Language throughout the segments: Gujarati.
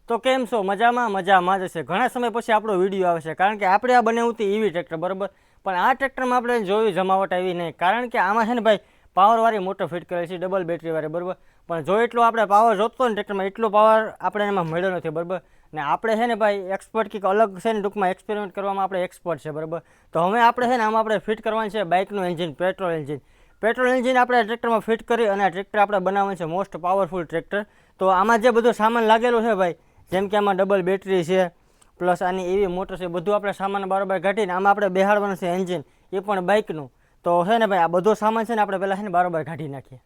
તો કેમ છો? મજામાં જ હશે. ઘણા સમય પછી આપણો વિડીયો આવે છે, કારણ કે આપણે આ બનાવ્યું હતું ઈવી ટ્રેક્ટર, બરાબર. પણ આ ટ્રેક્ટરમાં આપણે જોયું જમાવટ આવી નહીં, કારણ કે આમાં છે ને ભાઈ પાવરવાળી મોટર ફિટ કરેલી છે, ડબલ બેટરીવાળી, બરાબર. પણ જો એટલો આપણે પાવર જોતો ને ટ્રેક્ટરમાં, એટલો પાવર આપણે એમાં મળ્યો નથી, બરાબર. ને આપણે છે ને ભાઈ એક્સપર્ટ કંઈક અલગ છે ને, ટૂંકમાં એક્સપેરિમેન્ટ કરવામાં આપણે એક્સપર્ટ છે, બરાબર. તો હવે આપણે છે ને આમાં આપણે ફિટ કરવાનું છે બાઇકનું એન્જિન, પેટ્રોલ એન્જિન આપણે ટ્રેક્ટરમાં ફિટ કરી અને આ ટ્રેક્ટર આપણે બનાવવાનું છે મોસ્ટ પાવરફુલ ટ્રેક્ટર. તો આમાં જે બધો સામાન લાગેલો છે ભાઈ, જેમ કે આમાં ડબલ બેટરી છે, પ્લસ આની એવી મોટર છે, બધું આપણે સામાન બરાબર કાઢીને આમાં આપણે બેહાડવાનું છે એન્જિન, એ પણ બાઇકનું. તો છે ને ભાઈ આ બધો સામાન છે ને આપણે પહેલાં છે ને બરાબર કાઢી નાખીએ.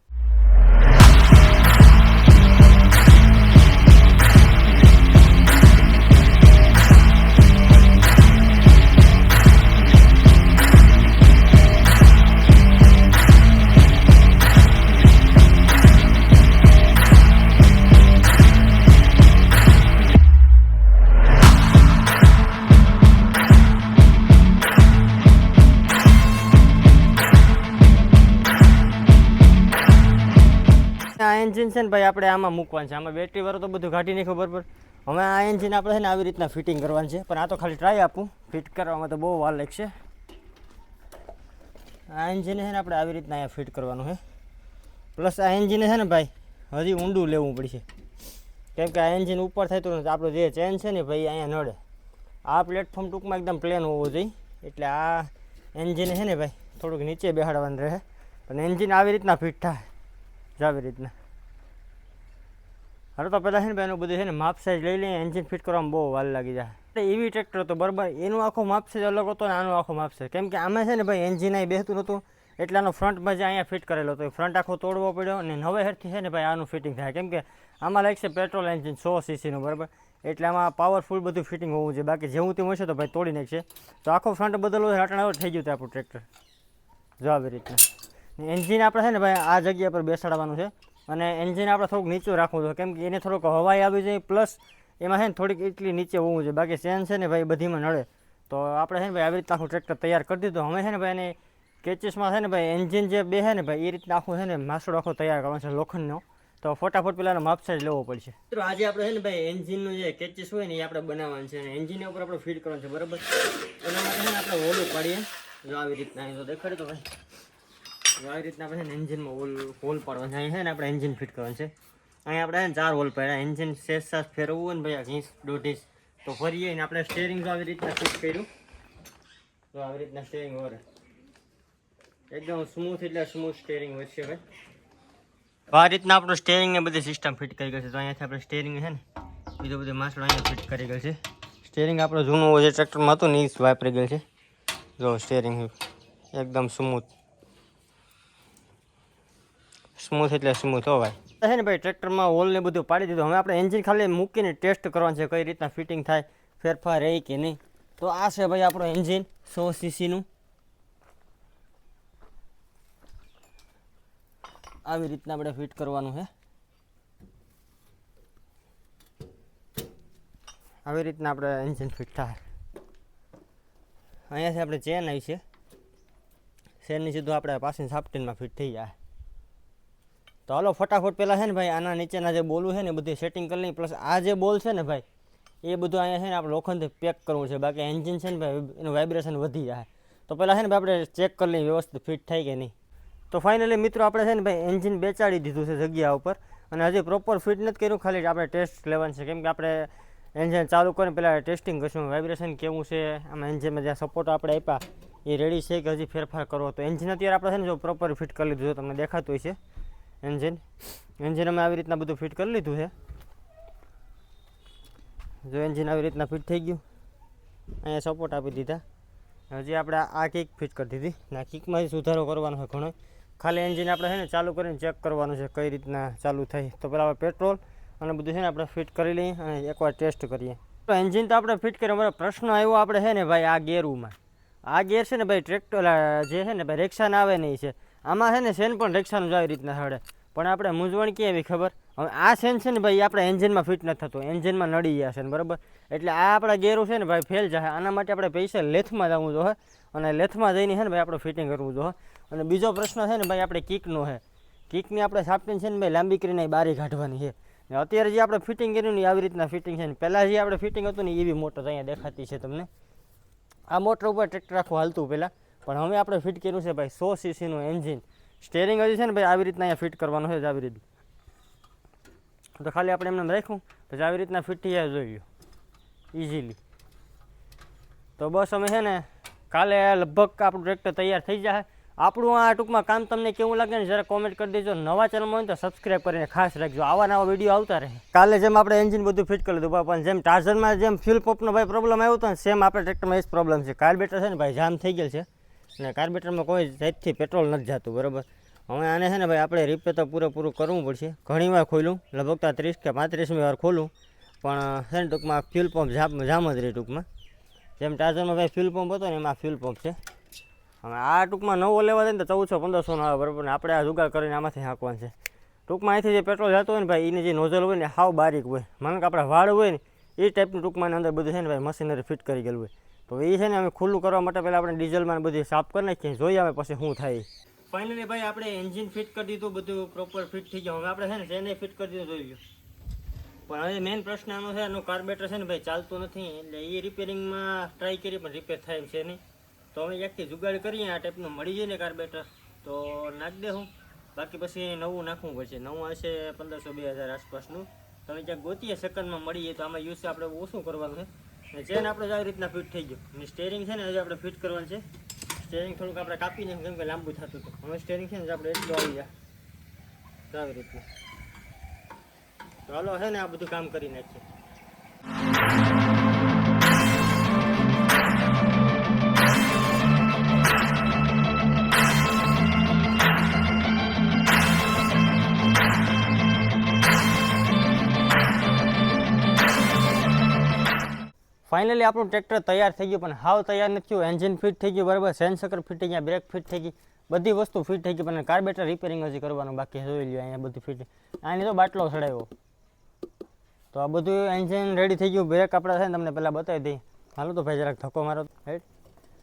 આ એન્જિન છે ને ભાઈ આપણે આમાં મૂકવાનું છે, આમાં બેટરી વાળું તો બધું કાઢી નાખ્યું, બરાબર. હવે આ એન્જિન આપણે છે ને આવી રીતના ફિટિંગ કરવાનું છે, પણ આ તો ખાલી ટ્રાય આપું, ફિટ કરવામાં તો બહુ વાર લાગશે. આ એન્જિન છે ને આપણે આવી રીતના અહીંયા ફિટ કરવાનું છે. પ્લસ આ એન્જિન છે ને ભાઈ હજી ઊંડું લેવું પડશે, કેમ કે આ એન્જિન ઉપર થાય તો આપણો જે ચેન છે ને ભાઈ અહીંયા નડે. આ પ્લેટફોર્મ ટૂંકમાં એકદમ પ્લેન હોવું જોઈએ, એટલે આ એન્જિન છે ને ભાઈ થોડુંક નીચે બેહાડવાનું રહે, પણ એન્જિન આવી રીતના ફિટ થાય આવી રીતના. હવે તો પહેલાં છે ને ભાઈ એનું બધું છે ને માપ સાઈઝ લઈ લઈએ, એન્જિન ફિટ કરવામાં બહુ વાર લાગી જાય. ઈવી ટ્રેક્ટર તો બરાબર, એનું આખો માપ સાઈઝ અલગ હતો ને આનો આખો માપ સાઈઝ, કેમ કે આમાં છે ને ભાઈ એન્જિન અહીં બેસતું નહોતું, એટલે આનો ફ્રન્ટમાં જે અહીંયા ફિટ કરેલો હતો એ ફ્રન્ટ આખો તોડવો પડ્યો, અને નવે હેરથી છે ને ભાઈ આનું ફિટિંગ થાય, કેમ કે આમાં લાગશે પેટ્રોલ એન્જિન 100 સીસીનું, બરાબર. એટલે આમાં પાવરફુલ બધું ફિટિંગ હોવું જોઈએ, બાકી જેવું તેવું હશે તો ભાઈ તોડી નાખશે. તો આખો ફ્રન્ટ બદલવો હટાણા થઈ ગયું હતું આપણું ટ્રેક્ટર, જો આવી રીતના. એન્જિન આપણે છે ને ભાઈ આ જગ્યા પર બેસાડવાનું છે, અને એન્જિન આપણે થોડુંક નીચું રાખવું જોઈએ, કેમ કે એને થોડુંક હવાઈ આવી જાય, પ્લસ એમાં છે ને થોડીક એટલી નીચે હોવું જોઈએ, બાકી ચેન છે ને ભાઈ બધીમાં નડે. તો આપણે છે ને ભાઈ આવી રીતના આખું ટ્રેક્ટર તૈયાર કરી દીધું. હવે છે ને ભાઈ એને કેચીસમાં છે ને ભાઈ એન્જિન જે બે છે ને ભાઈ એ રીતના આખું છે ને માસડો આખો તૈયાર કરવાનો છે લોખંડનો. તો ફટાફટ પેલા માપ સાઈઝ લેવો પડશે. તો આજે આપણે છે ને ભાઈ એન્જિનનું જે કેચીસ હોય ને એ આપણે બનાવવાનું છે, અને એન્જિન ઉપર આપણે ફિટ કરવાનું છે, બરાબર. એના માટે છે ને આપણે હોલું પાડીએ, જો આવી રીતના તો દેખાડે તો ભાઈ આવી રીતના આપણે છે ને એન્જિનમાં હોલ પાડવાનું છે. અહીં છે ને આપણે એન્જિન ફિટ કરવાનું છે. અહીં આપણે 4 હોલ પાડ્યા. એન્જિન સેસ ફેરવવું હોય ને ભાઈ 20-2.5 તો ફરીએ ને આપણે સ્ટેરિંગ આવી રીતના ફિટ કર્યું, તો આવી રીતના સ્ટેરિંગ વરે એકદમ સ્મૂથ, એટલે સ્મૂથ સ્ટેરિંગ વધશે ભાઈ. આ રીતના આપણું સ્ટેરિંગ ને બધી સિસ્ટમ ફિટ કરી ગઈ છે. તો અહીંયાથી આપણે સ્ટેરિંગ છે ને બીજું બધું માસડું અહીંયા ફિટ કરી ગયું છે. સ્ટેરિંગ આપણું જૂનું જે ટ્રેક્ટરમાં હતું ને એ વાપરી ગયેલ છે. જો સ્ટેરિંગ એકદમ સ્મૂથ એટલે સ્મૂથ હો ભાઈ. છે ને ભાઈ ટ્રેક્ટરમાં હોલ ને બધું પાડી દીધું. હવે આપણે એન્જિન ખાલી મૂકીને ટેસ્ટ કરવાનું છે કઈ રીતના ફિટિંગ થાય, ફેરફાર રહે કે નહીં. તો આ છે ભાઈ આપણું એન્જિન 100 સીસીનું. આવી રીતના આપણે ફિટ કરવાનું છે. આવી રીતના આપણે એન્જિન ફિટ થાય. અહીંયાથી આપણે ચેન આવી છે, ચેનની સીધું આપણે પાછી સાફ્ટીનમાં ફિટ થઈ જાય. તો હાલો ફટાફટ પહેલાં છે ને ભાઈ આના નીચેના જે બોલું છે ને બધી સેટિંગ કરી લઈએ. પ્લસ આ જે બોલ છે ને ભાઈ એ બધું અહીંયા છે ને આપણે લોખંડથી પેક કરવું છે, બાકી એન્જિન છે ને ભાઈ એનું વાઇબ્રેશન વધી જાય. તો પહેલાં છે ને ભાઈ આપણે ચેક કરી લઈએ વ્યવસ્થિત ફિટ થાય કે નહીં. તો ફાઇનલી મિત્રો આપણે છે ને ભાઈ એન્જિન બેસાડી દીધું છે જગ્યા ઉપર, અને હજી પ્રોપર ફિટ નથી કર્યું, ખાલી આપણે ટેસ્ટ લેવાનું છે, કેમ કે આપણે એન્જિન ચાલુ કરીને પહેલાં ટેસ્ટિંગ કરશું વાઇબ્રેશન કેવું છે, આમાં એન્જિનમાં જ્યાં સપોર્ટ આપણે આપ્યા એ રેડી છે કે હજી ફેરફાર કરવો. તો એન્જિન અત્યારે આપણે છે ને જો પ્રોપર ફિટ કરી લીધું છે, તમને દેખાતું હોય છે એન્જિન અમે આવી રીતના બધું ફિટ કરી લીધું છે. જો એન્જિન આવી રીતના ફિટ થઈ ગયું, અહીંયા સપોર્ટ આપી દીધા. હજી આપણે આ કિક ફિટ કરી દીધી, આ કિકમાં સુધારો કરવાનો છે ઘણો. ખાલી એન્જિન આપણે છે ને ચાલુ કરીને ચેક કરવાનું છે કઈ રીતના ચાલુ થાય. તો પહેલાં આપણે પેટ્રોલ અને બધું છે ને આપણે ફિટ કરી લઈએ અને એકવાર ટેસ્ટ કરીએ. તો એન્જિન તો આપણે ફિટ કરીએ. મારો પ્રશ્ન આવ્યો આપણે છે ને ભાઈ આ ગેરમાં, આ ગેર છે ને ભાઈ ટ્રેક્ટર જે છે ને ભાઈ રિક્ષાને આવે નહીં છે, આમાં છે ને સેન પણ રિક્ષાનું જ આવી રીતના હળે. પણ આપણે મૂંઝવણ ક્યાં એવી ખબર, હવે આ સેન છે ને ભાઈ આપણે એન્જિનમાં ફિટ નથી થતું, એન્જિનમાં નડી ગયા છે ને, બરાબર. એટલે આ આપણા ગેરું છે ને ભાઈ ફેલ જાય. આના માટે આપણે પૈસા લેથમાં જવું જોઈએ, અને લેથમાં જઈને છે ને ભાઈ આપણે ફિટિંગ કરવું જોઈએ. અને બીજો પ્રશ્ન છે ને ભાઈ આપણે કિકનો છે, કિકની આપણે સાપટીને છે ને ભાઈ લાંબી કરીને બારી કાઢવાની છે. ને અત્યારે જે આપણે ફિટિંગ કર્યું ને આવી રીતના ફિટિંગ છે ને પહેલાં જે આપણે ફિટિંગ હતું ને એવી મોટર અહીંયા દેખાતી છે તમને. આ મોટર ઉપર ટ્રેક્ટર આખું હાલતું પહેલાં, પણ હવે આપણે ફિટ કર્યું છે ભાઈ 100 સીસીનું એન્જિન. સ્ટેરિંગ હજી છે ને ભાઈ આવી રીતના અહીંયા ફિટ કરવાનું છે આવી રીતે. તો ખાલી આપણે એમને રાખ્યું પછી આવી રીતના ફિટ થઈ જાય જોઈ લો ઇઝીલી. તો બસ અમે છે ને કાલે લગભગ આપણું ટ્રેક્ટર તૈયાર થઈ જાય. આપણું આ ટૂંકમાં કામ તમને કેવું લાગે ને જરા કોમેન્ટ કરી દેજો. નવા ચેનલમાં હોય તો સબસ્ક્રાઈબ કરીને ખાસ રાખજો, આવા નવા વિડીયો આવતા રહે. કાલે જેમ આપણે એન્જિન બધું ફિટ કરી લીધું પણ જેમ ટાર્ઝનમાં જેમ ફ્યુલ પંપનો ભાઈ પ્રોબ્લેમ આવ્યો હતો ને સેમ આપણે ટ્રેક્ટરમાં એ જ પ્રોબ્લેમ છે. કાર્બેટર છે ને ભાઈ જામ થઈ ગયેલ છે અને કાર્બેટરમાં કોઈ જાતથી પેટ્રોલ નથી જતું બરાબર. હવે આને છે ને ભાઈ આપણે રિપેર તો પૂરેપૂરું કરવું પડશે. ઘણી વાર ખોલું લગભગ 30 કે 35મી વાર ખોલું પણ છે ને ટૂંકમાં ફ્યુલ પંપ જામ જ રહી ટૂંકમાં. જેમ ટાર્ઝરમાં ભાઈ ફ્યુલ પંપ હતો ને એમાં ફ્યુલ પંપ છે. હવે આ ટૂંકમાં નવો લેવા જાય ને તો 1400-1500નો આવે બરાબર ને આપણે આ જુગાડ કરીને આમાંથી હાંકવાનું છે. ટૂંકમાં અહીંથી જે પેટ્રોલ જતું હોય ને ભાઈ એની જે નોઝલ હોય ને હાવ બારીક હોય, માનો કે આપણે વાળ હોય ને એ ટાઈપનું ટૂંકમાં અંદર બધું છે ને ભાઈ મશીનરી ફિટ કરી ગયેલું હોય. તો એ છે ને અમે ખુલ્લું કરવા માટે પહેલાં આપણે ડીઝલમાં બધી સાફ કરી નાખીએ, જોઈએ આવે પછી શું થાય. ફાઇનલી ભાઈ આપણે એન્જિન ફિટ કરી દીધું, બધું પ્રોપર ફિટ થઈ ગયું. હવે આપણે છે ને તેને ફિટ કરી દીધું જોઈ લો. પણ હવે મેઇન પ્રશ્ન આનો છે એનું કાર્બેટર છે ને ભાઈ ચાલતું નથી એટલે એ રિપેરિંગમાં ટ્રાય કરી પણ રિપેર થાય એમ છે નહીં. તો અમે એકથી જુગાડ કરીએ આ ટાઈપનું મળી જાય ને કાર્બેટર તો નાખી દે હું, બાકી પછી નવું નાખવું પડશે. નવું હશે 1500-2000 આસપાસનું. તમે ક્યાંક ગોતીએ સેકન્ડમાં મળી જાય તો આમાં યુઝ આપણે ઓછું કરવાનું છે. અને ચેન આપણે આવી રીતના ફિટ થઈ ગયું અને સ્ટેરિંગ છે ને હજી આપણે ફિટ કરવાનું છે. સ્ટેરિંગ થોડુંક આપણે કાપીને કેમ કે લાંબુ થતું હતું, હવે સ્ટેરિંગ છે ને આપણે એટલું આવી જાય આવી રીતનું. તો હાલો છે ને આ બધું કામ કરી નાખીએ. ફાઇનલી આપણું ટ્રેક્ટર તૈયાર થઈ ગયું પણ હાવ તૈયાર નથી થયું. એન્જિન ફિટ થઈ ગયું બરાબર, સેન્સર ફિટ થઈ ગયા, બ્રેક ફિટ થઈ ગઈ, બધી વસ્તુ ફિટ થઈ ગઈ પણ કાર્બેટર રિપેરિંગ હજી કરવાનું બાકી જોઈ લ્યો. અહીંયા બધું ફિટ, આની તો બાટલો ચડાવ્યો. તો આ બધું એન્જિન રેડી થઈ ગયું. બ્રેક આપણે છે ને તમને પહેલાં બતાવી દઈએ. હાલો તો ભાઈ જરાક ધક્કો મારો રાઈટ.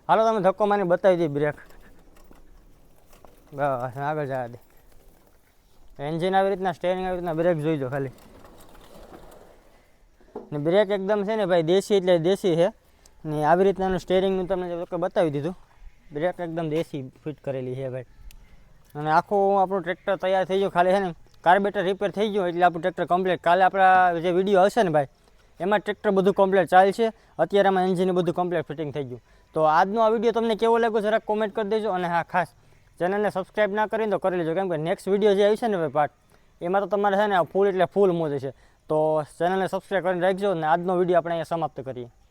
હાલો તમે ધક્કો મારીને બતાવી દઈએ બ્રેક. બસ આગળ જવા દે. એન્જિન આવી રીતના, સ્ટેરિંગ આવી રીતના, બ્રેક જોઈ દો ખાલી. ને બ્રેક એકદમ છે ને ભાઈ દેશી એટલે દેશી છે ને આવી રીતનાનું સ્ટેરિંગનું તમને બતાવી દીધું. બ્રેક એકદમ દેશી ફિટ કરેલી છે ભાઈ. અને આખું આપણું ટ્રેક્ટર તૈયાર થઈ ગયું. ખાલી છે ને કાર્બેટર રિપેર થઈ ગયું એટલે આપણું ટ્રેક્ટર કમ્પ્લીટ. કાલે આપણા જે વિડીયો હશે ને ભાઈ એમાં ટ્રેક્ટર બધું કમ્પ્લીટ ચાલશે. અત્યારે આમાં એન્જિન બધું કમ્પ્લીટ ફિટિંગ થઈ ગયું. તો આજનો આ વિડીયો તમને કેવો લાગ્યો જરાક કોમેન્ટ કરી દેજો. અને હા ખાસ ચેનલને સબસ્ક્રાઈબ ના કરીને તો કરી લેજો, કેમ કે નેક્સ્ટ વિડીયો જે આવી છે ને ભાઈ પાર્ટ એમાં તો તમારે છે ને ફૂલ એટલે ફૂલ મોજ છે. તો ચેનલને સબસ્ક્રાઈબ કરીને રાખજો અને આજનો વિડીયો આપણે અહીંયા સમાપ્ત કરીએ.